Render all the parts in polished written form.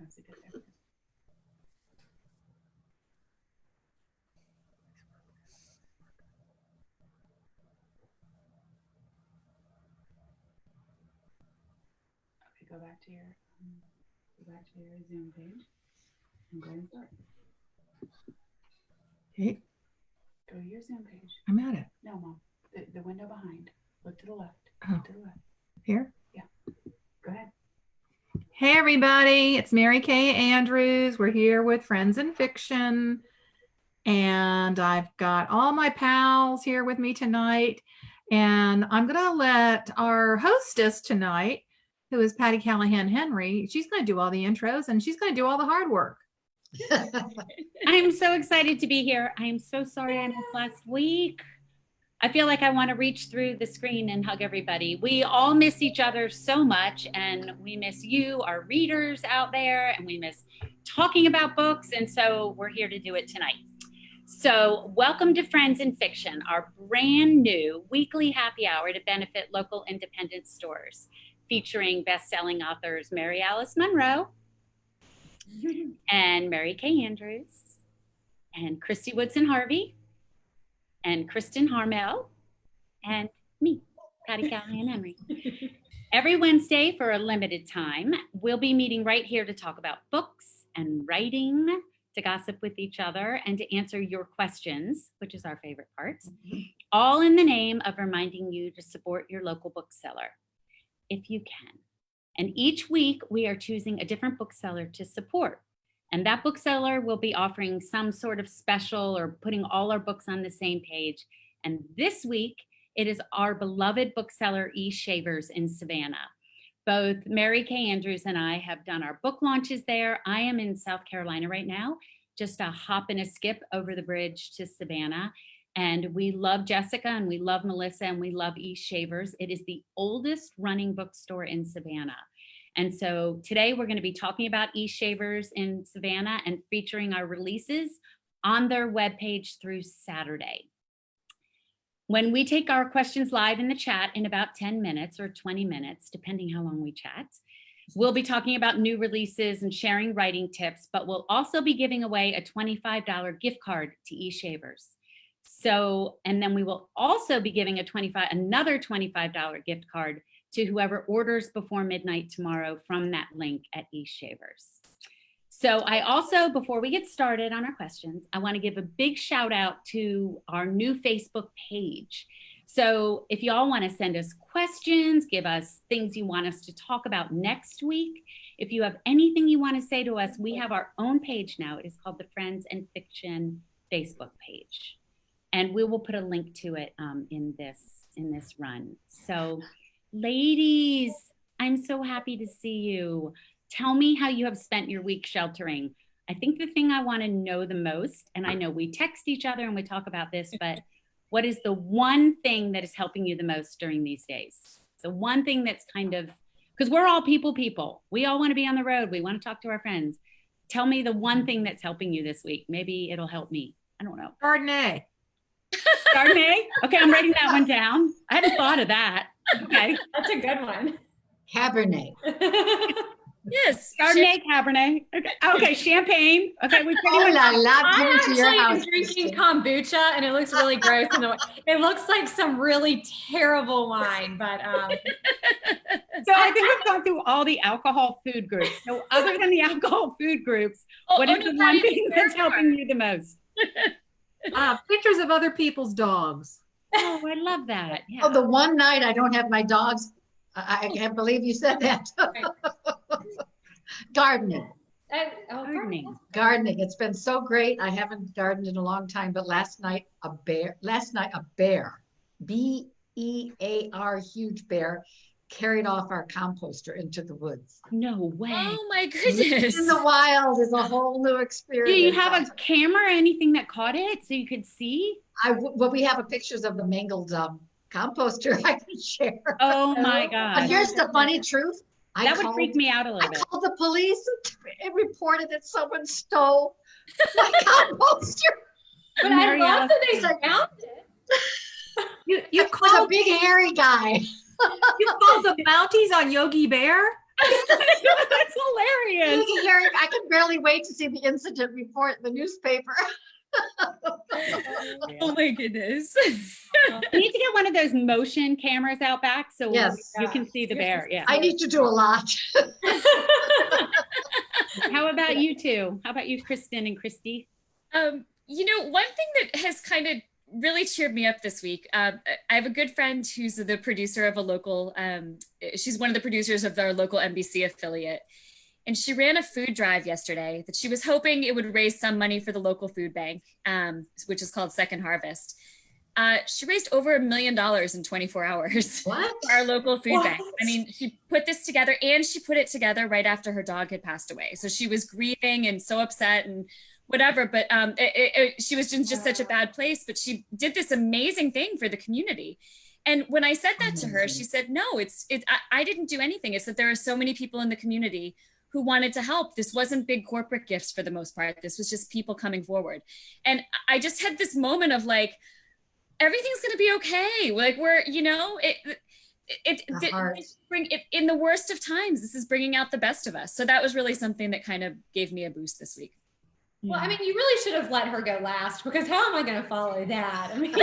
That's a good idea. Okay, go back to your Zoom page and go and start. Okay. Go to your Zoom page. I'm at it. No, Mom. The window behind. Look to the left. Oh. Look to the left. Here? Yeah. Go ahead. Hey, everybody. It's Mary Kay Andrews. We're here with Friends in Fiction. And I've got all my pals here with me tonight. And I'm going to let our hostess tonight, who is Patti Callahan Henry, she's going to do all the intros and she's going to do all the hard work. I'm so excited to be here. I am so sorry I missed last week. I feel like I want to reach through the screen and hug everybody. We all miss each other so much, and we miss you, our readers out there, and we miss talking about books, and so we're here to do it tonight. So welcome to Friends in Fiction, our brand new weekly happy hour to benefit local independent stores, featuring best-selling authors Mary Alice Monroe and Mary Kay Andrews and Kristy Woodson Harvey and Kristin Harmel and me, Patti Callahan Henry. Every Wednesday for a limited time, we'll be meeting right here to talk about books and writing, to gossip with each other, and to answer your questions, which is our favorite part, all in the name of reminding you to support your local bookseller, if you can. And each week we are choosing a different bookseller to support. And that bookseller will be offering some sort of special or putting all our books on the same page. And this week, it is our beloved bookseller, E. Shavers in Savannah. Both Mary Kay Andrews and I have done our book launches there. I am in South Carolina right now, just a hop and a skip over the bridge to Savannah. And we love Jessica and we love Melissa and we love E. Shavers. It is the oldest running bookstore in Savannah. And so today we're going to be talking about E. Shavers in Savannah and featuring our releases on their webpage through Saturday. When we take our questions live in the chat in about 10 minutes or 20 minutes, depending how long we chat, we'll be talking about new releases and sharing writing tips, but we'll also be giving away a $25 gift card to E. Shavers. So, and then we will also be giving another $25 gift card to whoever orders before midnight tomorrow from that link at E. Shavers. So I also, before we get started on our questions, I want to give a big shout out to our new Facebook page. So if y'all want to send us questions, give us things you want us to talk about next week, if you have anything you want to say to us, we have our own page now. It is called the Friends and Fiction Facebook page. And we will put a link to it in this run. So ladies, I'm so happy to see you. Tell me how you have spent your week sheltering. I think the thing I want to know the most, and I know we text each other and we talk about this, but what is the one thing that is helping you the most during these days? The one thing that's kind of, because we're all people. We all want to be on the road. We want to talk to our friends. Tell me the one thing that's helping you this week. Maybe it'll help me. I don't know. Chardonnay. Chardonnay? Okay, I'm writing that one down. I hadn't thought of that. Okay. That's a good one. Cabernet. Yes. Chardonnay, Cabernet. Okay, champagne. Okay, we pretty much. I'm I'm actually drinking kombucha, and it looks really gross. It looks like some really terrible wine, but So I think we've gone through all the alcohol food groups. So other than the alcohol food groups, what is the one thing that's helping you the most? Pictures of other people's dogs. Oh, I love that. Yeah. Oh, the one night I don't have my dogs. I can't believe you said that. Gardening. Gardening. It's been so great. I haven't gardened in a long time, but last night a bear, B-E-A-R, huge bear, carried off our composter into the woods. No way. Oh my goodness. In the wild is a whole new experience. Do you have a camera or anything that caught it so you could see? Well, we have pictures of the mangled composter I can share. Oh my God. But here's the funny truth. That would freak me out a little bit. I called the police and reported that someone stole my composter. But I love that they found it. You called a big hairy guy. You called the Mounties on Yogi Bear? That's hilarious. Harry, I can barely wait to see the incident report in the newspaper. Oh my goodness. We need to get one of those motion cameras out back so Yes. you can see the bear. Yeah. I need to do a lot. How about you two? How about you, Kristin and Kristy? One thing that has kind of really cheered me up this week. I have a good friend who's the producer of a local, she's one of the producers of our local NBC affiliate. And she ran a food drive yesterday that she was hoping it would raise some money for the local food bank, which is called Second Harvest. She raised over $1 million in 24 hours What? for our local food bank. I mean, she put this together, and she put it together right after her dog had passed away. So she was grieving and so upset and whatever, but she was in just such a bad place, but she did this amazing thing for the community. And when I said that to her, she said, no, I didn't do anything. It's that there are so many people in the community who wanted to help. This wasn't big corporate gifts for the most part. This was just people coming forward. And I just had this moment of like, everything's going to be okay. Like bring it in the worst of times. This is bringing out the best of us. So that was really something that kind of gave me a boost this week. Well, I mean, you really should have let her go last, because how am I going to follow that? I mean,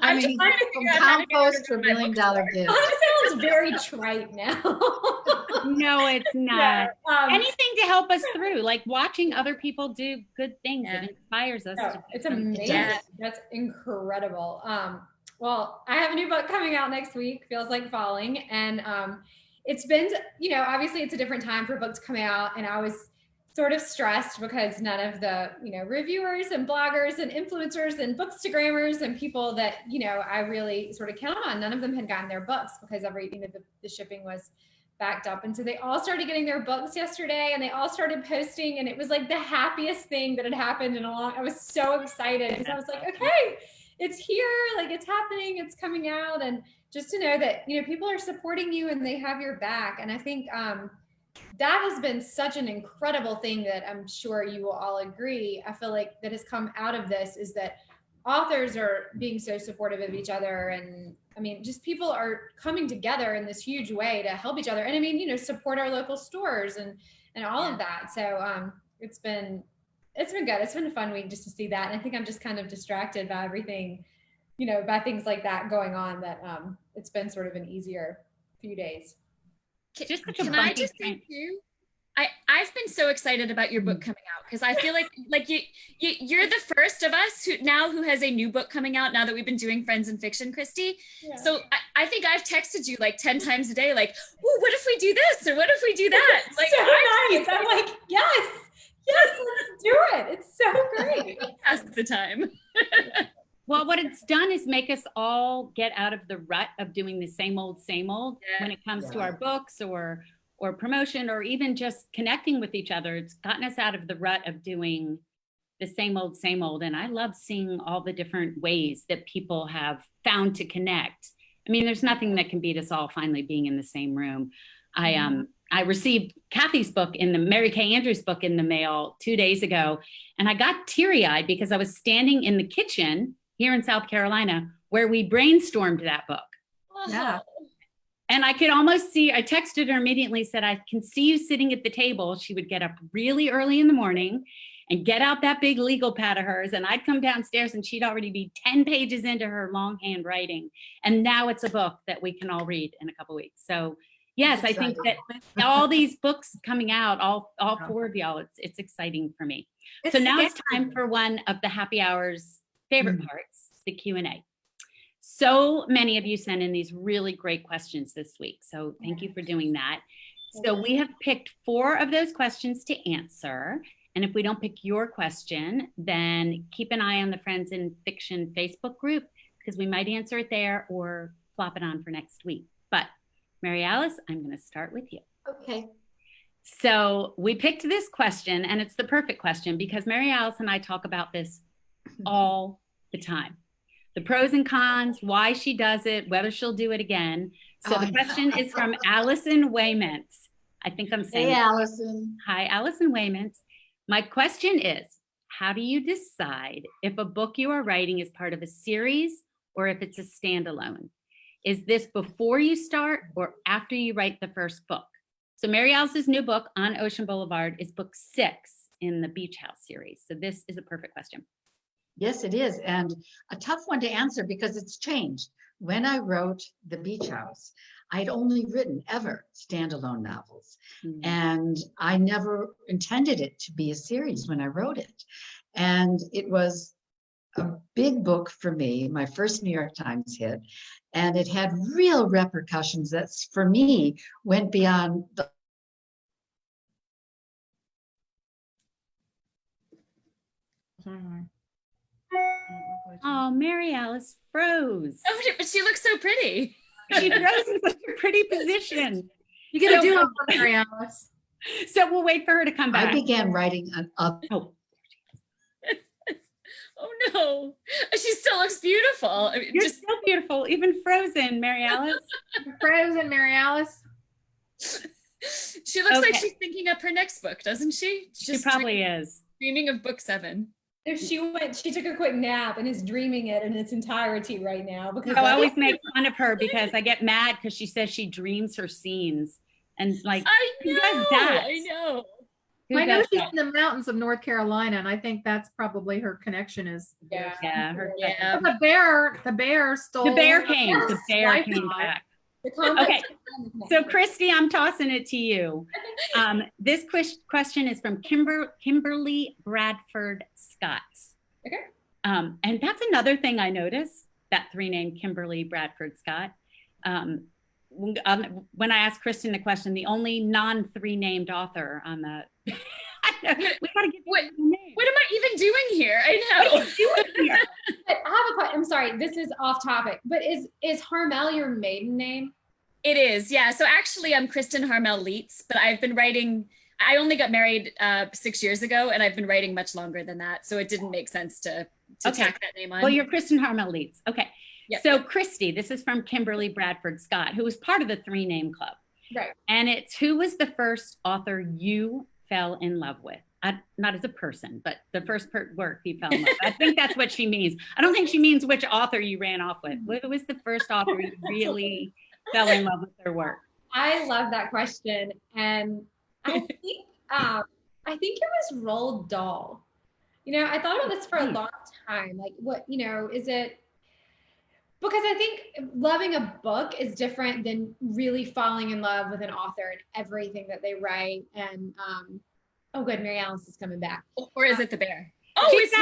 I mean, from compost to $1 million gift. that sounds very trite now. No, it's not. Yeah, Anything to help us through, like watching other people do good things. Yeah. It inspires us. No, to do it's something. amazing. Yeah. That's incredible. Well, I have a new book coming out next week, Feels Like Falling. And it's been, obviously it's a different time for books coming out. And I was sort of stressed because none of the, reviewers and bloggers and influencers and bookstagrammers and people that, I really sort of count on, none of them had gotten their books because the shipping was backed up. And so they all started getting their books yesterday, and they all started posting, and it was like the happiest thing that had happened in a long, I was so excited because I was like, okay, it's here, like it's happening, it's coming out. And just to know that, people are supporting you and they have your back. And I think, that has been such an incredible thing that I'm sure you will all agree. I feel like that has come out of this is that authors are being so supportive of each other. And I mean, just people are coming together in this huge way to help each other. And I mean, support our local stores and all of that. So it's been good. It's been a fun week just to see that. And I think I'm just kind of distracted by everything, by things like that going on, that it's been sort of an easier few days. Can I just say too? I've been so excited about your book coming out because I feel like you're the first of us who has a new book coming out now that we've been doing Friends in Fiction, Kristy. Yeah. So I think I've texted you like 10 times a day, like, "Ooh, what if we do this or what if we do that?" Like, so nice. I'm like, yes, let's do it. It's so great. That's the time. Well, what it's done is make us all get out of the rut of doing the same old when it comes to our books or promotion or even just connecting with each other. It's gotten us out of the rut of doing the same old. And I love seeing all the different ways that people have found to connect. I mean, there's nothing that can beat us all finally being in the same room. I received Kathy's book Mary Kay Andrews' book in the mail 2 days ago, and I got teary-eyed because I was standing in the kitchen here in South Carolina where we brainstormed that book. Yeah. And I could almost see, I texted her immediately, said, I can see you sitting at the table. She would get up really early in the morning and get out that big legal pad of hers. And I'd come downstairs and she'd already be 10 pages into her longhand writing. And now it's a book that we can all read in a couple of weeks. So yes, I think that all these books coming out, all four of y'all, it's exciting for me. So now it's time for one of the happy hour's favorite parts, the Q&A. So many of you sent in these really great questions this week. So thank you for doing that. So we have picked 4 of those questions to answer. And if we don't pick your question, then keep an eye on the Friends in Fiction Facebook group, because we might answer it there or flop it on for next week. But Mary Alice, I'm going to start with you. Okay. So we picked this question, and it's the perfect question because Mary Alice and I talk about this all the time. The pros and cons, why she does it, whether she'll do it again. So the question is from Allison Wayments. I think I'm saying. Hey, Allison. Hi, Allison Wayments. My question is, how do you decide if a book you are writing is part of a series or if it's a standalone? Is this before you start or after you write the first book? So Mary Alice's new book, On Ocean Boulevard, is book 6 in the Beach House series. So this is a perfect question. Yes, it is. And a tough one to answer because it's changed. When I wrote The Beach House, I'd only written ever standalone novels. And I never intended it to be a series when I wrote it. And it was a big book for me, my first New York Times hit. And it had real repercussions that, for me, went beyond the Oh, Mary Alice froze. Oh, but she looks so pretty. She froze in such a pretty position. You got to do it for Mary Alice. So we'll wait for her to come back. I began writing an up. Oh, Oh no, she still looks beautiful. I mean, you're just still beautiful, even frozen, Mary Alice. Frozen Mary Alice. she looks like Okay. she's thinking up her next book, doesn't she? She probably is. dreaming of book 7. If she took a quick nap and is dreaming it in its entirety right now because I always make fun of her because I get mad because she says she dreams her scenes. And like, I who know. does that? I know. who I know does she's that? in the mountains of North Carolina, and I think that's probably her connection is. yeah. Yeah, her, Yeah. The bear stole. the bear came. The bear Wi-Fi. came back. The complex Okay, so Kristy, I'm tossing it to you. This question is from Kimberly Bradford Scott. Okay. And that's another thing I noticed, that 3 name Kimberly Bradford Scott. When I asked Kristin the question, the only non-3 named author on the, we gotta get What- a name. What am I even doing here? I What know. are you doing here? But I have a question. I'm sorry, this is off topic, but is Harmel your maiden name? It is, yeah. So actually, I'm Kristin Harmel Leitz, but I've been writing. I only got married 6 years ago, and I've been writing much longer than that. So it didn't make sense to Okay. tack that name on. Well, you're Kristin Harmel Leitz. Okay. Yep. So Kristy, this is from Kimberly Bradford Scott, who was part of the 3 name club. Right. And it's who was the first author you fell in love with? Not as a person, but the first work you fell in love with. I think that's what she means. I don't think she means which author you ran off with. Who was the first author you really fell in love with their work? I love that question, and I think it was Roald Dahl. I thought about this for a long time. Like, what is it? Because I think loving a book is different than really falling in love with an author and everything that they write. And oh, good, Mary Alice is coming back. Or is it the bear? Oh, She's it's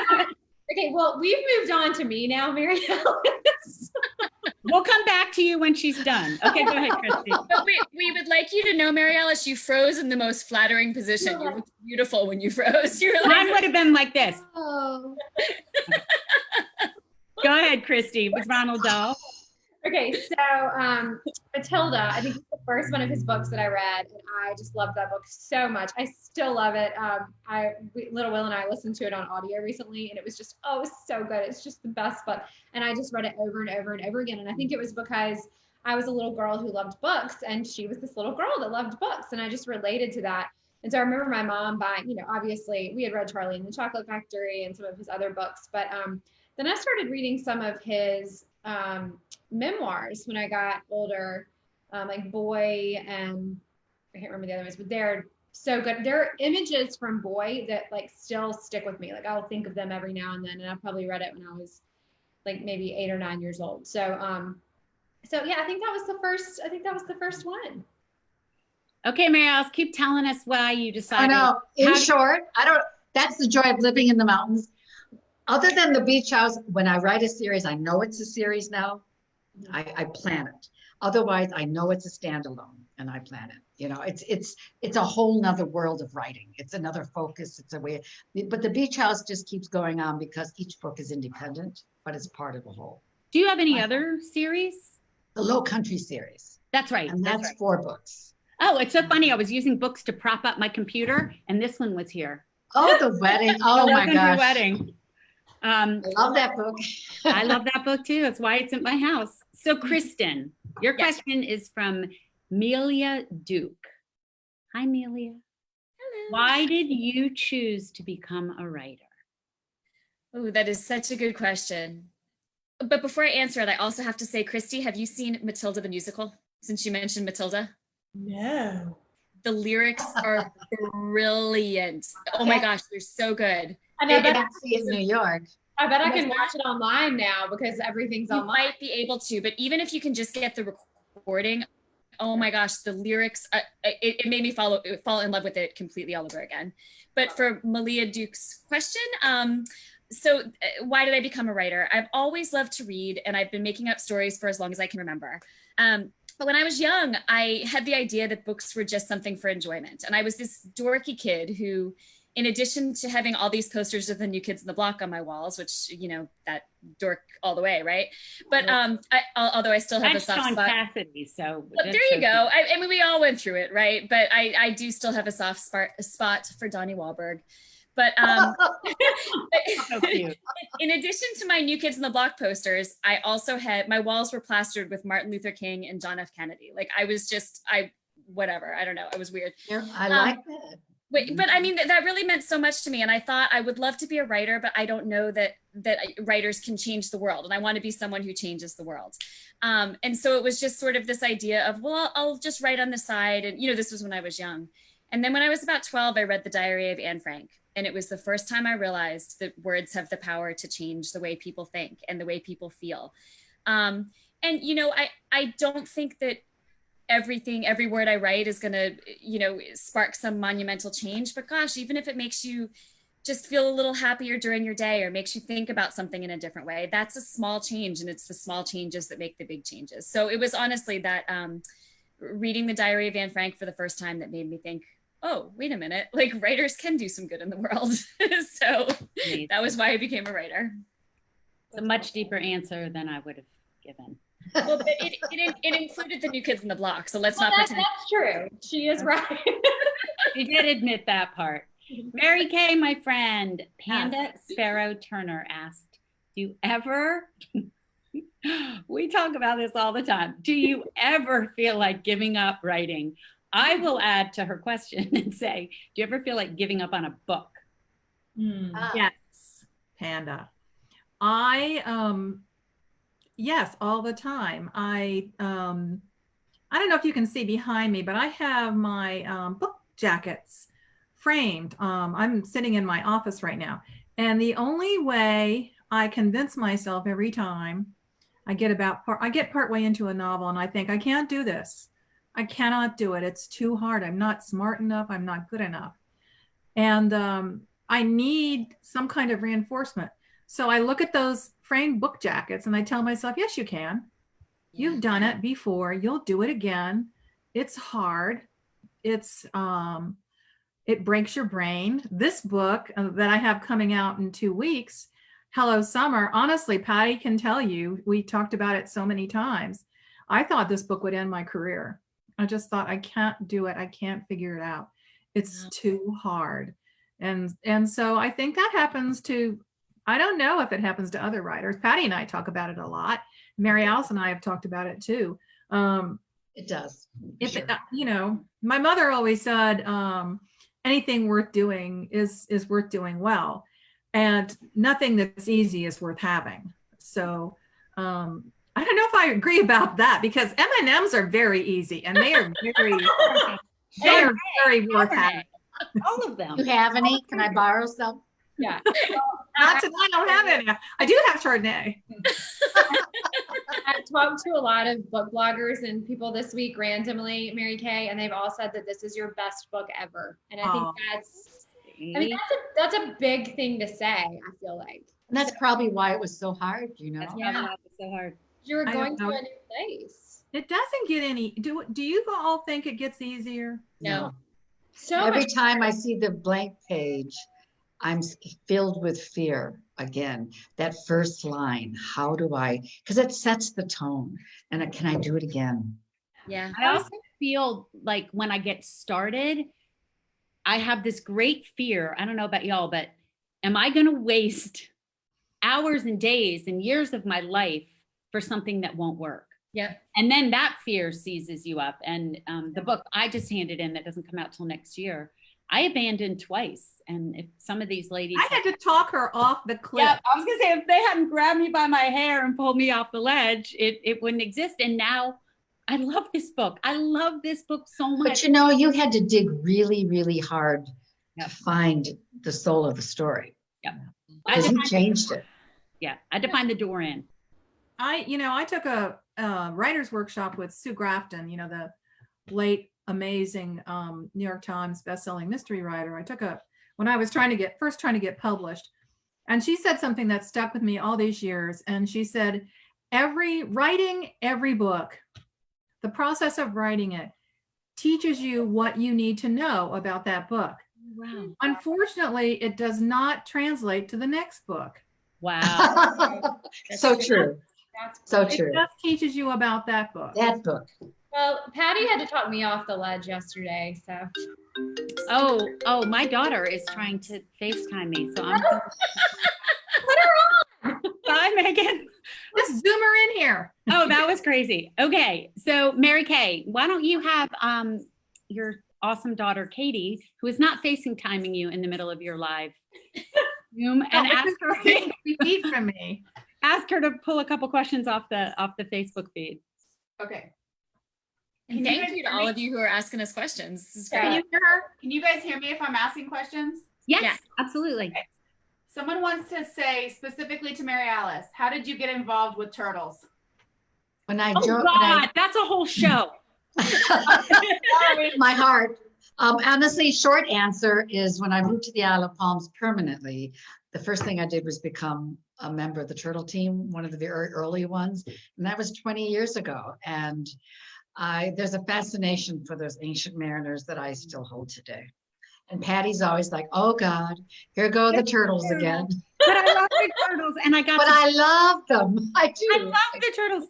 back. Okay, well, we've moved on to me now, Mary Alice. We'll come back to you when she's done. Okay, go ahead, Kristy. But we would like you to know, Mary Alice, you froze in the most flattering position. You looked beautiful when you froze. You were like, Mine would have been like this. Oh. Go ahead, Kristy, with Ronald Dahl. Okay, so Matilda, I think it's the first one of his books that I read, and I just loved that book so much. I still love it. Little Will and I listened to it on audio recently, and it was just, it was so good. It's just the best book, and I just read it over and over and over again. And I think it was because I was a little girl who loved books, and she was this little girl that loved books, and I just related to that. And so I remember my mom buying, obviously we had read Charlie and the Chocolate Factory and some of his other books, but then I started reading some of his memoirs when I got older, like Boy, and I can't remember the other ones, but they're so good. There are images from Boy that like still stick with me. Like I'll think of them every now and then, and I probably read it when I was like maybe 8 or 9 years old. So yeah, I think that was the first one. Okay, Mary Alice, keep telling us why you I decided. know. In short, that's the joy of living in the mountains. Other than The Beach House, when I write a series, I know it's a series now. I plan it. Otherwise, I know it's a standalone and I plan it. It's a whole nother world of writing. It's another focus. It's a way, but The Beach House just keeps going on because each book is independent, but it's part of the whole. Do you have any other series? The Low Country series, That's right. and that's right. 4 books. Oh, it's so funny. I was using books to prop up my computer, and this one was here. Oh, The Wedding. Oh The my Low Country gosh. Wedding. I love that book. I love that book too. That's why it's at my house. So, Kristin, your question is from Melia Duke. Hi, Melia. hello. Why did you choose to become a writer? Oh, that is such a good question. But before I answer it, I also have to say, Kristy, have you seen Matilda the musical? Since you mentioned Matilda. No. The lyrics are brilliant. Oh my gosh, they're so good. And I I bet, didn't see it in New York. I bet I can watch it online now because everything's You online. might be able to, but even if you can just get the recording, oh my gosh, the lyrics, it made me fall in love with it completely all over again. But for Malia Duke's question, so why did I become a writer? I've always loved to read, and I've been making up stories for as long as I can remember. But when I was young, I had the idea that books were just something for enjoyment. And I was this dorky kid who, in addition to having all these posters of the New Kids on the Block on my walls, which, you know, that dork all the way, right? But although I still have a soft spot. Cassidy, so Well, there you go. I mean, we all went through it, right? But I do still have a soft spot for Donnie Wahlberg. But so cute. in addition to my New Kids on the Block posters, I also had, my walls were plastered with Martin Luther King and John F. Kennedy. Like I was just, whatever, I don't know. I was weird. Yeah, I like that. But I mean, that really meant so much to me. And I thought I would love to be a writer, but I don't know that writers can change the world. And I want to be someone who changes the world. And so it was just sort of this idea of, well, I'll just write on the side. And, you know, this was when I was young. And then when I was about 12, I read The Diary of Anne Frank. And it was the first time I realized that words have the power to change the way people think and the way people feel. And, you know, I don't think that every word I write is going to, you know, spark some monumental change. But gosh, even if it makes you just feel a little happier during your day or makes you think about something in a different way, that's a small change. And it's the small changes that make the big changes. So it was honestly that reading The Diary of Anne Frank for the first time that made me think, oh, wait a minute, like writers can do some good in the world. So that was why I became a writer. It's a much deeper answer than I would have given. Well, but it included the New Kids on the Block. So let's not pretend. That's true. She is right. You did admit that part. Mary Kay, my friend, Panda Sparrow Turner asked, do you ever, we talk about this all the time, do you ever feel like giving up writing? I will add to her question and say, do you ever feel like giving up on a book? Yes, Panda. Yes, all the time. I don't know if you can see behind me, but I have my book jackets framed. I'm sitting in my office right now. And the only way I convince myself every time I get partway into a novel and I think, I can't do this. I cannot do it. It's too hard. I'm not smart enough. I'm not good enough. And I need some kind of reinforcement. So I look at those framed book jackets and I tell myself, yes, you can. You've done it before. You'll do it again. It's hard. It breaks your brain. This book that I have coming out in 2 weeks, Hello Summer, honestly, Patti can tell you, we talked about it so many times. I thought this book would end my career. I just thought, I can't do it. I can't figure it out. It's too hard. And so I think that happens to, I don't know if it happens to other writers. Patti and I talk about it a lot. Mary Alice and I have talked about it too. It does. If you know, my mother always said, anything worth doing is worth doing well. And nothing that's easy is worth having. So I don't know if I agree about that because M&Ms are very easy and they are very worth having. All of them. You have any? Can I borrow some? Yeah. Not tonight, I don't have any. I do have Chardonnay. I've talked to a lot of book bloggers and people this week randomly, Mary Kay, and they've all said that this is your best book ever. And I think that's a big thing to say, I feel like. And that's probably why it was so hard, you know? That's probably why it was so hard. You were going to a new place. It doesn't get any, do you all think it gets easier? No. So Every much time I see the blank page, I'm filled with fear again. That first line, how do I, because it sets the tone. And can I do it again? Yeah. I also feel like when I get started, I have this great fear. I don't know about y'all, but am I going to waste hours and days and years of my life for something that won't work? Yeah. And then that fear seizes you up. And the book I just handed in that doesn't come out till next year, I abandoned twice. And if some of these ladies, I had to talk her off the cliff. yeah, I was gonna say, if they hadn't grabbed me by my hair and pulled me off the ledge, it wouldn't exist. And now I love this book. I love this book so much. But you know, you had to dig really, really hard Yep. to find the soul of the story. Yep. Because you changed it. Yeah, I had to find the door in. I took a writer's workshop with Sue Grafton, the late amazing New York Times bestselling mystery writer. When I was trying to get published, and she said something that stuck with me all these years. And she said, writing every book, the process of writing it teaches you what you need to know about that book. Wow. Unfortunately, it does not translate to the next book. Wow. So true. So true. It just teaches you about that book. That book. Well, Patti had to talk me off the ledge yesterday, so. Oh, my daughter is trying to FaceTime me. So I'm Put her on. Bye, Megan. Just zoom her in here. Oh, that was crazy. Okay. So Mary Kay, why don't you have your awesome daughter, Katie, who is not FaceTiming you in the middle of your live Zoom, and ask her feed from me. Ask her to pull a couple questions off the Facebook feed. Okay. And thank you to all of you who are asking us questions. This is great. Can you hear her? Can you guys hear me if I'm asking questions? Yes, Yeah. absolutely. Okay. Someone wants to say specifically to Mary Alice, how did you get involved with turtles? When I Oh joined, God, that's a whole show. my heart. Honestly, short answer is when I moved to the Isle of Palms permanently, the first thing I did was become a member of the turtle team, one of the very early ones. And that was 20 years ago. And there's a fascination for those ancient mariners that I still hold today. And Patty's always like, oh God, here go the turtles again. But I love the turtles, and I got. But I love them. I do. I love the turtles.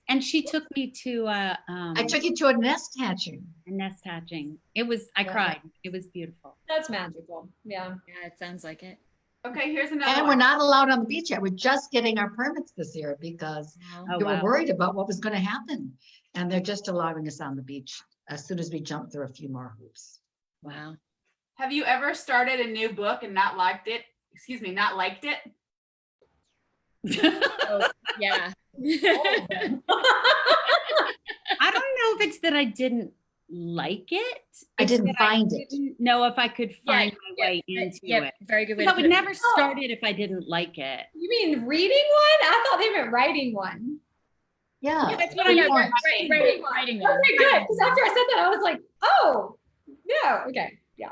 And she took me to I took you to a nest hatching. a nest hatching. I cried. It was beautiful. That's magical. Yeah. Yeah, it sounds like it. Okay, here's another And we're one. not allowed on the beach yet. We're just getting our permits this year because Oh, they were wow. worried about what was going to happen. And they're just allowing us on the beach as soon as we jump through a few more hoops. Wow. Have you ever started a new book and not liked it? Not liked it? Oh, yeah. I don't know if it's that I didn't like it. I It's didn't that find it. didn't know if I could find my way into yeah, it. very good way Because I to would put it. never start it if I didn't like it. You mean reading one? I thought they meant writing one. Yeah. Yeah, that's what Yeah, I yeah, mean. writing one. Okay, good. Because after I said that, I was like, oh, no. Okay. Yeah.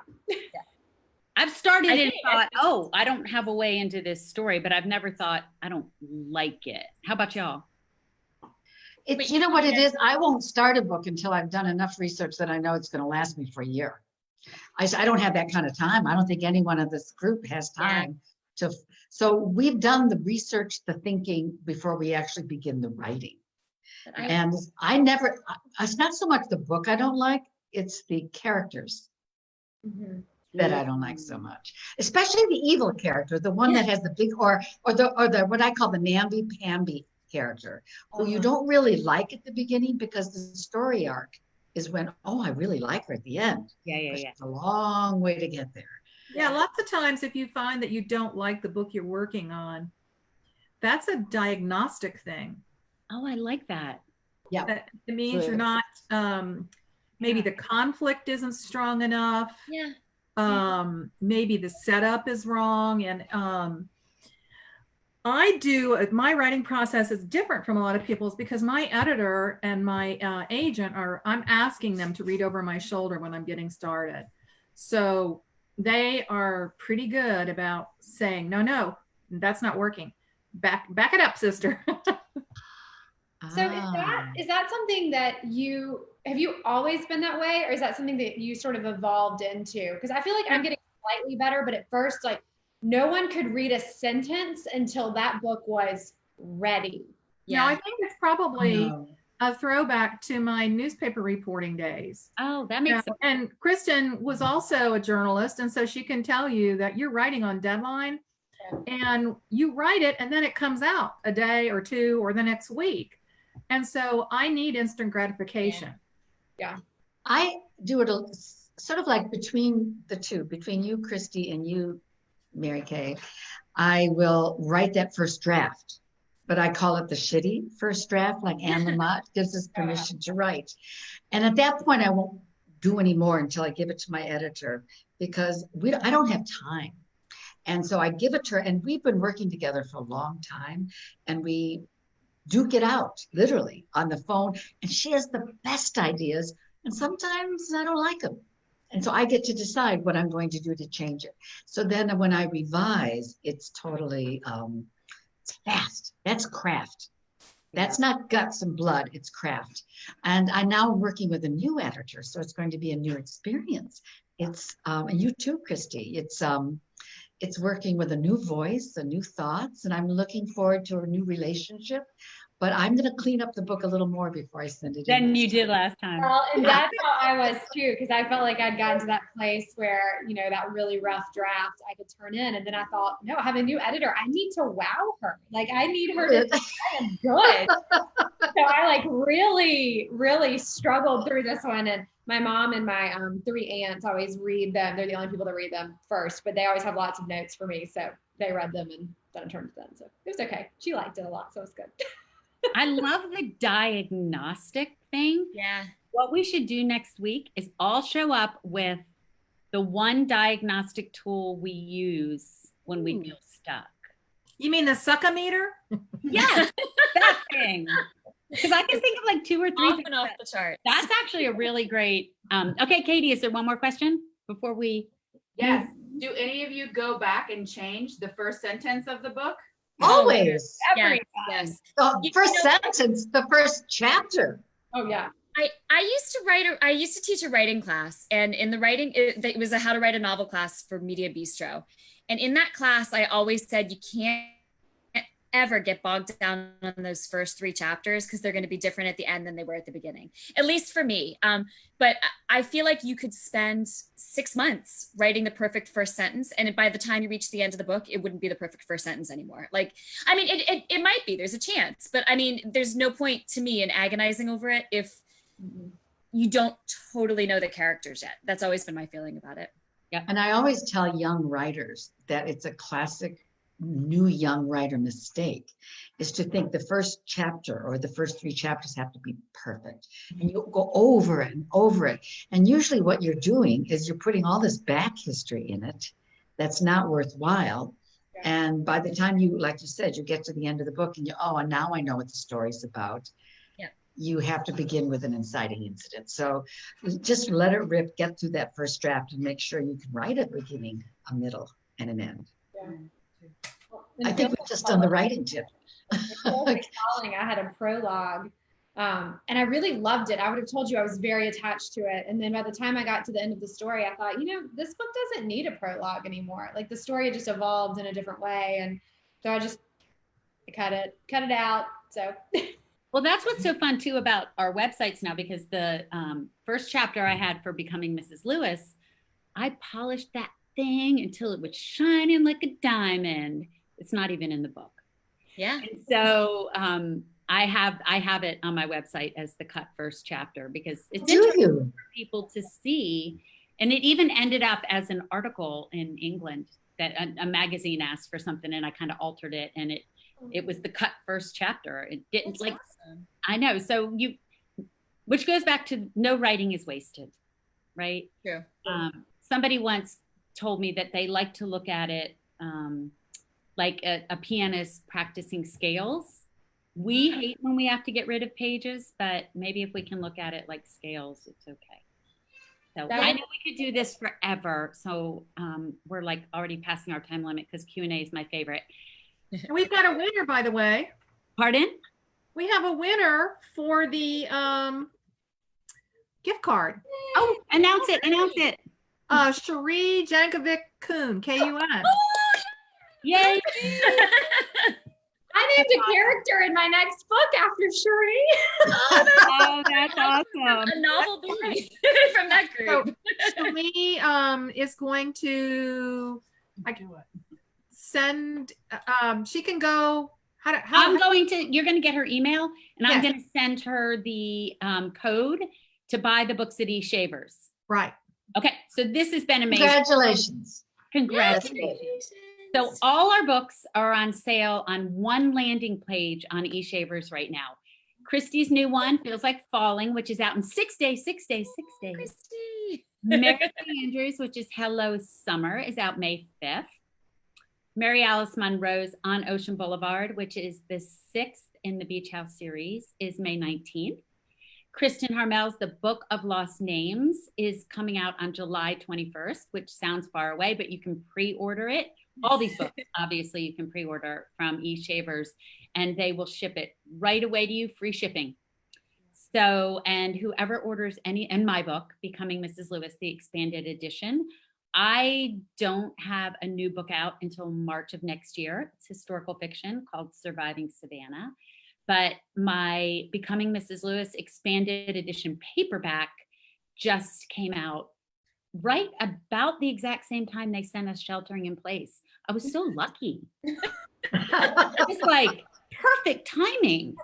I've started I and think thought, oh, I don't have a way into this story, but I've never thought I don't like it. How about y'all? You know what it is? I won't start a book until I've done enough research that I know it's going to last me for a year. I don't have that kind of time. I don't think anyone in this group has time to. So we've done the research, the thinking before we actually begin the writing. And it's not so much the book I don't like, it's the characters that I don't like so much, especially the evil character, the one that has the big or the what I call the namby-pamby character, who you don't really like at the beginning because the story arc is when, oh, I really like her at the end. Yeah. It's a long way to get there. Yeah, lots of times if you find that you don't like the book you're working on, that's a diagnostic thing. Oh, I like that. Yeah. That it means you're not, maybe the conflict isn't strong enough. Yeah. Maybe the setup is wrong. And my writing process is different from a lot of people's because my editor and my agent I'm asking them to read over my shoulder when I'm getting started. So they are pretty good about saying, no, that's not working. Back it up, sister. So is that something that have you always been that way, or is that something that you sort of evolved into? Because I feel like I'm getting slightly better, but at first, like, no one could read a sentence until that book was ready. Yeah, I think it's probably a throwback to my newspaper reporting days. Oh, that makes sense. And Kristin was also a journalist, and so she can tell you that you're writing on deadline, and you write it, and then it comes out a day or two or the next week. And so I need instant gratification. Yeah. I do it sort of like between the two, between you, Kristy, and you, Mary Kay, I will write that first draft, but I call it the shitty first draft, like Anne Lamott gives us permission to write. And at that point, I won't do any more until I give it to my editor, because I don't have time. And so I give it to her, and we've been working together for a long time, and we duke it out literally on the phone, and she has the best ideas, and sometimes I don't like them. And so I get to decide what I'm going to do to change it. So then when I revise, it's totally, it's fast. That's craft. That's not guts and blood, it's craft. And I'm now working with a new editor, so it's going to be a new experience. It's, and you too, Kristy, it's working with a new voice, a new thoughts, and I'm looking forward to a new relationship. But I'm going to clean up the book a little more before I send it in. Than you did last time. Well, and that's how I was too, because I felt like I'd gotten to that place where, you know, that really rough draft I could turn in. And then I thought, no, I have a new editor. I need to wow her. Like, I need her to say I'm good. So I like really, really struggled through this one. And my mom and my 3 aunts always read them. They're the only people that read them first, but they always have lots of notes for me. So they read them and then I turned to them. So it was okay. She liked it a lot, so it was good. I love the diagnostic thing. Yeah. What we should do next week is all show up with the one diagnostic tool we use when we feel stuck. You mean the succometer? Yes, that thing. Because I can think of like 2 or 3 Off things and off the chart. That's actually a really great. Okay, Katie, is there one more question before we? Yes. Do any of you go back and change the first sentence of the book? Always. Every Yes, time. yes. The first sentence, the first chapter. Oh yeah. I used to I used to teach a writing class, and in the writing, it was a how to write a novel class for Media Bistro. And in that class, I always said, you can't ever get bogged down on those first 3 chapters, because they're going to be different at the end than they were at the beginning, at least for me. But I feel like you could spend 6 months writing the perfect first sentence, and by the time you reach the end of the book, it wouldn't be the perfect first sentence anymore. Like, I mean, it might be, there's a chance, but I mean, there's no point to me in agonizing over it if you don't totally know the characters yet. That's always been my feeling about it. Yeah. And I always tell young writers that it's a classic new young writer mistake, is to think the first chapter or the first 3 chapters have to be perfect. And you go over it and over it. And usually what you're doing is you're putting all this back history in it that's not worthwhile. And by the time you, like you said, you get to the end of the book and and now I know what the story's about. Yeah. You have to begin with an inciting incident. So just let it rip, get through that first draft and make sure you can write a beginning, a middle, and an end. Yeah. I think we've just done the writing tip. I had a prologue, and I really loved it. I would have told you I was very attached to it. And then by the time I got to the end of the story, I thought, this book doesn't need a prologue anymore. Like, the story just evolved in a different way. And so I cut it out. So. Well, that's what's so fun too about our websites now, because the first chapter I had for Becoming Mrs. Lewis, I polished that thing until it was shining like a diamond. It's not even in the book. Yeah. And so I have it on my website as the cut first chapter, because it's interesting for people to see. And it even ended up as an article in England that a magazine asked for something, and I kind of altered it, and it was the cut first chapter. It didn't That's awesome. I know. So which goes back to no writing is wasted, right? True. Somebody once told me that they like to look at it like a pianist practicing scales. We hate when we have to get rid of pages, but maybe if we can look at it like scales, it's okay. So I know we could do this forever. So we're like already passing our time limit, because Q&A is my favorite. And we've got a winner, by the way. Pardon? We have a winner for the gift card. Oh, announce it. Cherie Jankovic-Kuhn, K-U-N. Yay! I named a character in my next book after Cherie. Oh, that's awesome. A novel baby from that group. So Cherie is going to send, she can go, you're going to get her email, and I'm going to send her the code to buy the books at eShavers. Right. Okay, so this has been amazing. Congratulations. Congratulations. So all our books are on sale on one landing page on eShavers right now. Kristy's new one, Feels Like Falling, which is out in 6 days. Kristy. Mary Andrews, which is Hello Summer, is out May 5th. Mary Alice Monroe's On Ocean Boulevard, which is the 6th in the Beach House series, is May 19th. Kristin Harmel's The Book of Lost Names is coming out on July 21st, which sounds far away, but you can pre-order it. All these books, obviously, you can pre-order from eShavers, and they will ship it right away to you, free shipping. So, and whoever orders any, and my book, Becoming Mrs. Lewis, the expanded edition, I don't have a new book out until March of next year. It's historical fiction called Surviving Savannah. But my Becoming Mrs. Lewis expanded edition paperback just came out right about the exact same time they sent us Sheltering in Place. I was so lucky. It's like perfect timing.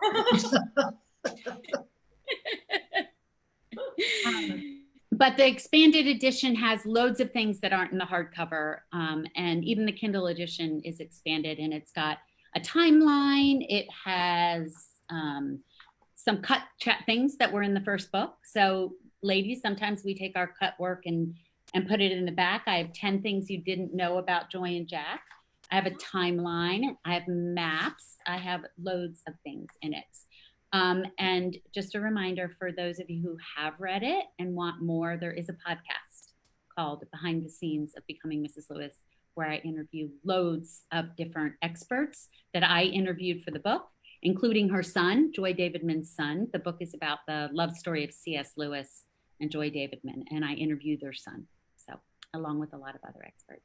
But the expanded edition has loads of things that aren't in the hardcover. And even the Kindle edition is expanded, and it's got a timeline. It has some cut things that were in the first book. So ladies, sometimes we take our cut work and put it in the back. I have 10 things you didn't know about Joy and Jack. I have a timeline. I have maps. I have loads of things in it. And just a reminder for those of you who have read it and want more, there is a podcast called Behind the Scenes of Becoming Mrs. Lewis, where I interview loads of different experts that I interviewed for the book, including her son, Joy Davidman's son. The book is about the love story of C.S. Lewis and Joy Davidman, and I interviewed their son, so along with a lot of other experts.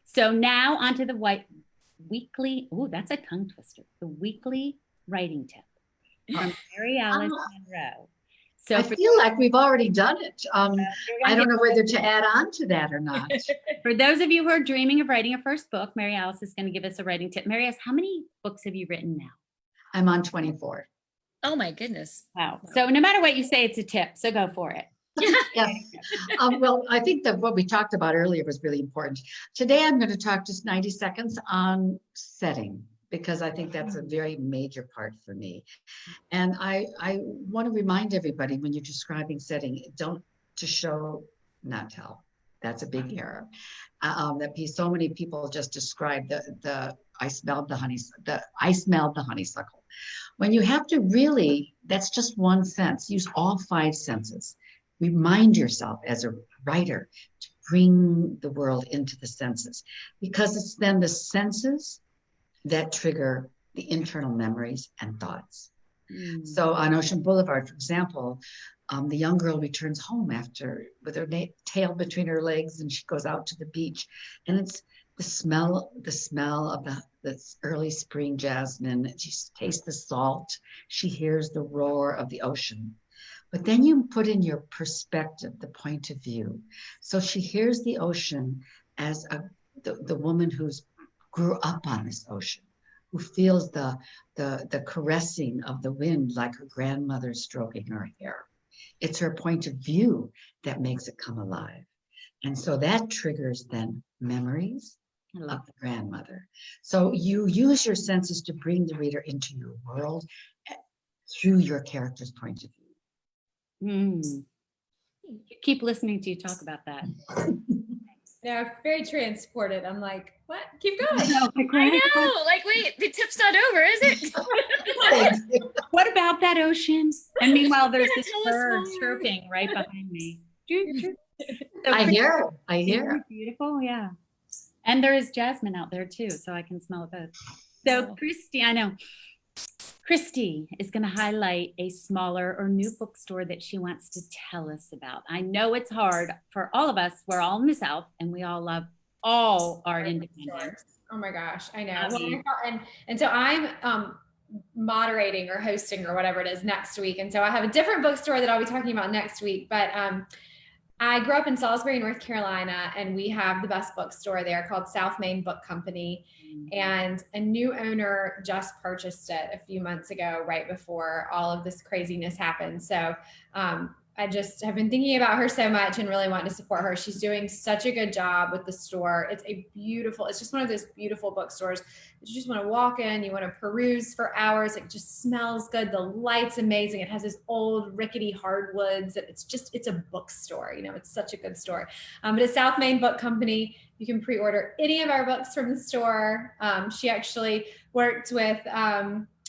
So now onto the weekly, that's a tongue twister, the weekly writing tip from Mary Alice Monroe. So I feel like we've already done it. I don't know whether to add on to that or not. For those of you who are dreaming of writing a first book, Mary Alice is going to give us a writing tip. Mary Alice, how many books have you written now? I'm on 24. Oh my goodness. Wow. So no matter what you say, it's a tip. So go for it. Yeah. Well, I think that what we talked about earlier was really important. Today, I'm going to talk just 90 seconds on setting, because I think that's a very major part for me. And I want to remind everybody, when you're describing setting, don't to show, not tell. That's a big error. So many people just describe the I smelled the honeysuckle. When you have to really, that's just one sense. Use all 5 senses. Remind yourself as a writer to bring the world into the senses, because it's then the senses that trigger the internal memories and thoughts. So on Ocean Boulevard, for example, the young girl returns home with her tail between her legs, and she goes out to the beach, and it's the smell of the early spring jasmine. She tastes the salt. She hears the roar of the ocean. But then you put in your perspective, the point of view. So she hears the ocean as the woman who's grew up on this ocean, who feels the caressing of the wind like her grandmother stroking her hair. It's her point of view that makes it come alive. And so that triggers then memories of the grandmother. So you use your senses to bring the reader into your world through your character's point of view. Keep listening to you talk about that. Yeah, very transported. I'm like, what? Keep going. I know. Like, wait, the tip's not over, is it? What about that ocean? And meanwhile, there's Yeah, this tell us bird more. chirping right behind me. So I hear. Isn't it beautiful? Yeah. And there is jasmine out there too, so I can smell it both. So Kristy is going to highlight a smaller or new bookstore that she wants to tell us about. I know it's hard for all of us. We're all in the South, and we all love all our independents. Oh my gosh, I know. And so I'm moderating or hosting or whatever it is next week. And so I have a different bookstore that I'll be talking about next week. But I grew up in Salisbury, North Carolina, and we have the best bookstore there called South Main Book Company. And a new owner just purchased it a few months ago, right before all of this craziness happened. So I just have been thinking about her so much and really wanting to support her. She's doing such a good job with the store. It's just one of those beautiful bookstores that you just want to walk in, you want to peruse for hours. It just smells good. The light's amazing. It has this old rickety hardwoods. It's a bookstore. It's such a good store. But it's South Main Book Company. You can pre-order any of our books from the store. She actually worked with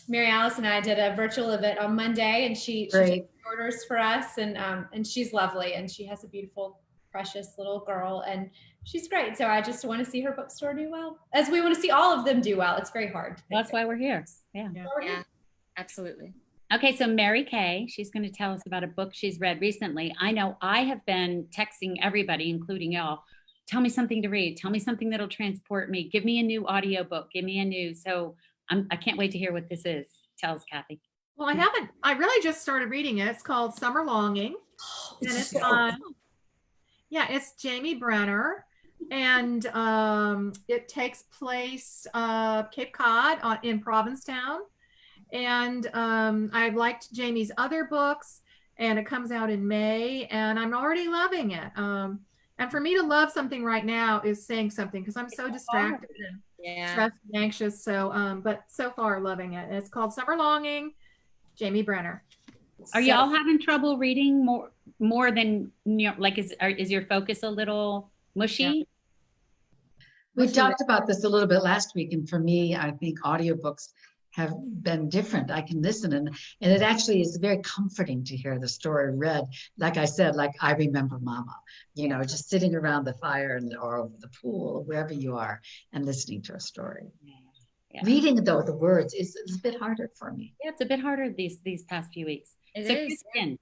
Mary Alice and I did a virtual event on Monday, and she took orders for us, and she's lovely, and she has a beautiful, precious little girl, and she's great. So I just want to see her bookstore do well, as we want to see all of them do well. It's very hard. That's why we're here. Yeah, absolutely. Okay, so Mary Kay, she's going to tell us about a book she's read recently. I know I have been texting everybody, including y'all. Tell me something to read. Tell me something that'll transport me. Give me a new audiobook. Give me a new. So I can't wait to hear what this is. Tell us, Kathy. Well, I really just started reading it. It's called Summer Longing. And it's it's Jamie Brenner. And it takes place Cape Cod in Provincetown. And I liked Jamie's other books, and it comes out in May, and I'm already loving it. And for me to love something right now is saying something, because I'm so distracted and stressed and anxious. So, but so far loving it. And it's called Summer Longing, Jamie Brenner. Are y'all having trouble reading more than, like, is your focus a little mushy? Yeah. We talked about this a little bit last week, and for me, I think audiobooks have been different. I can listen, and it actually is very comforting to hear the story read. Like I said, like I remember Mama, just sitting around the fire or the pool, or wherever you are, and listening to a story. Yeah. Reading, though, the words is a bit harder for me. Yeah, it's a bit harder these past few weeks. It is. Kristin,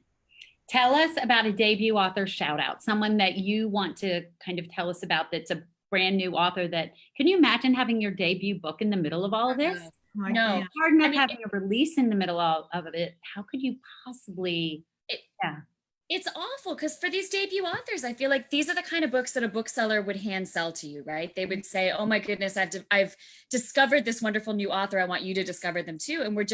tell us about a debut author shout out, someone that you want to kind of tell us about that's a brand new author. Can you imagine having your debut book in the middle of all of this? No. Hard enough having a release in the middle of it. How could you possibly? It's awful, because for these debut authors, I feel like these are the kind of books that a bookseller would hand sell to you, right? They would say, oh my goodness, I've discovered this wonderful new author. I want you to discover them too. And we're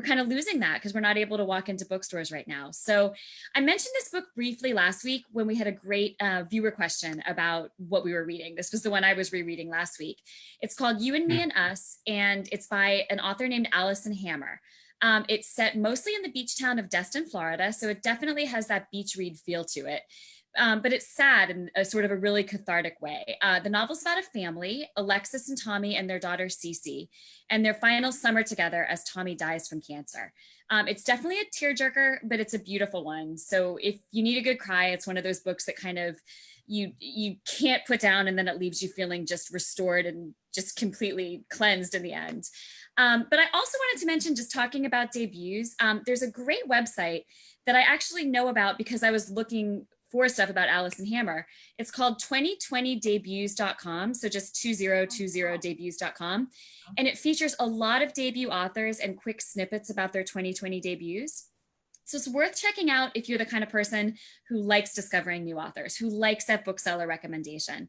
kind of losing that because we're not able to walk into bookstores right now. So I mentioned this book briefly last week when we had a great viewer question about what we were reading. This was the one I was rereading last week. It's called You and Me and Us, and it's by an author named Alison Hammer. It's set mostly in the beach town of Destin, Florida, so it definitely has that beach read feel to it. But it's sad in a sort of a really cathartic way. The novel's about a family, Alexis and Tommy and their daughter Cece, and their final summer together as Tommy dies from cancer. It's definitely a tearjerker, but it's a beautiful one. So if you need a good cry, it's one of those books that kind of you can't put down, and then it leaves you feeling just restored and just completely cleansed in the end. But I also wanted to mention, just talking about debuts, there's a great website that I actually know about because I was looking for stuff about Alison Hammer. It's called 2020debuts.com. So just 2020debuts.com. And it features a lot of debut authors and quick snippets about their 2020 debuts. So it's worth checking out if you're the kind of person who likes discovering new authors, who likes that bookseller recommendation,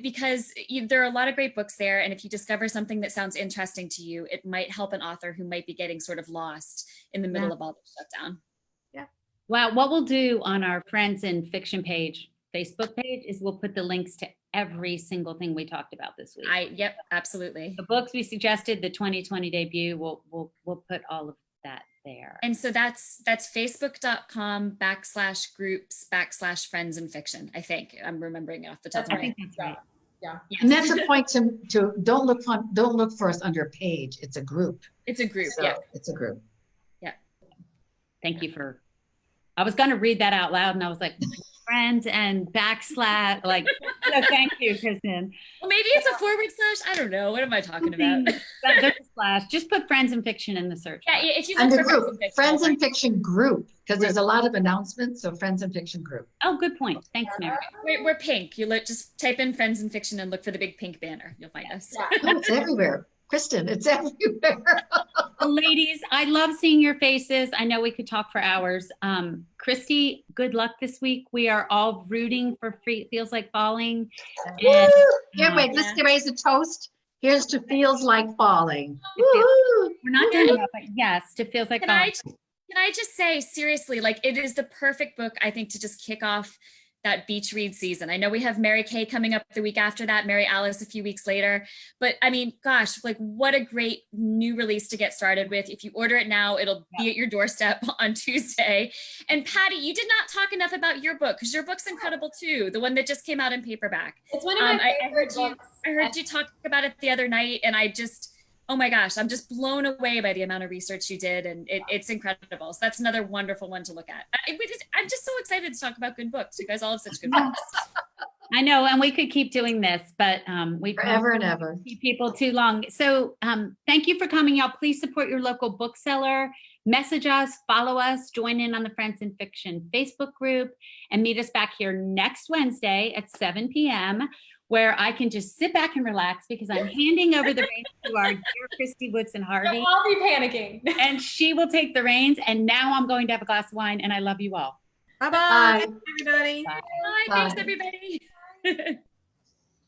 because there are a lot of great books there. And if you discover something that sounds interesting to you, it might help an author who might be getting sort of lost in the middle of all the shutdown. Yeah. Well, what we'll do on our Friends in Fiction page, Facebook page, is we'll put the links to every single thing we talked about this week. Yep, absolutely. The books we suggested, the 2020 debut, we'll put all of that there. And so that's facebook.com/groups/friends in fiction. I think I'm remembering it off the top of my head. That's right. Yeah. Yes. And that's a point to don't look for us under a page. It's a group. It's a group. So Yeah. It's a group. Yeah. Thank you I was going to read that out loud, and I was like, friends and / like, so thank you, Kristin. Well, maybe it's a /. I don't know. What am I talking about? There's a slash. Just put Friends in Fiction in the search. Yeah, if you Under look for group, Friends in Fiction group, because there's a lot of announcements. So Friends in Fiction group. Oh, good point. Thanks, Mary. We're pink. Just type in Friends in Fiction and look for the big pink banner. You'll find us. Oh, it's everywhere. Kristin, it's everywhere. Ladies, I love seeing your faces. I know we could talk for hours. Kristy, good luck this week. We are all rooting for Feels Like Falling. And, wait, let's raise a toast. Here's to Feels Like Falling. We're not done yet, but yes, to Feels Like Falling. Can I just say, seriously, like it is the perfect book, I think, to just kick off that beach read season. I know we have Mary Kay coming up the week after that, Mary Alice a few weeks later. But I mean, gosh, like what a great new release to get started with. If you order it now, it'll be at your doorstep on Tuesday. And Patti, you did not talk enough about your book, because your book's incredible too, the one that just came out in paperback. It's one of my favorite books. I heard you talk about it the other night, and I just, oh my gosh, I'm just blown away by the amount of research you did, and it's incredible. So that's another wonderful one to look at. I'm just so excited to talk about good books. You guys all have such good books. I know, and we could keep doing this, but we Forever and ever. keep people too long. So thank you for coming, y'all. Please support your local bookseller. Message us, follow us, join in on the Friends in Fiction Facebook group, and meet us back here next Wednesday at 7 p.m. where I can just sit back and relax because I'm handing over the reins to our dear Kristy Woodson Harvey. I'll be panicking. And she will take the reins. And now I'm going to have a glass of wine, and I love you all. Bye-bye, Bye. everybody. Bye. Bye, thanks everybody.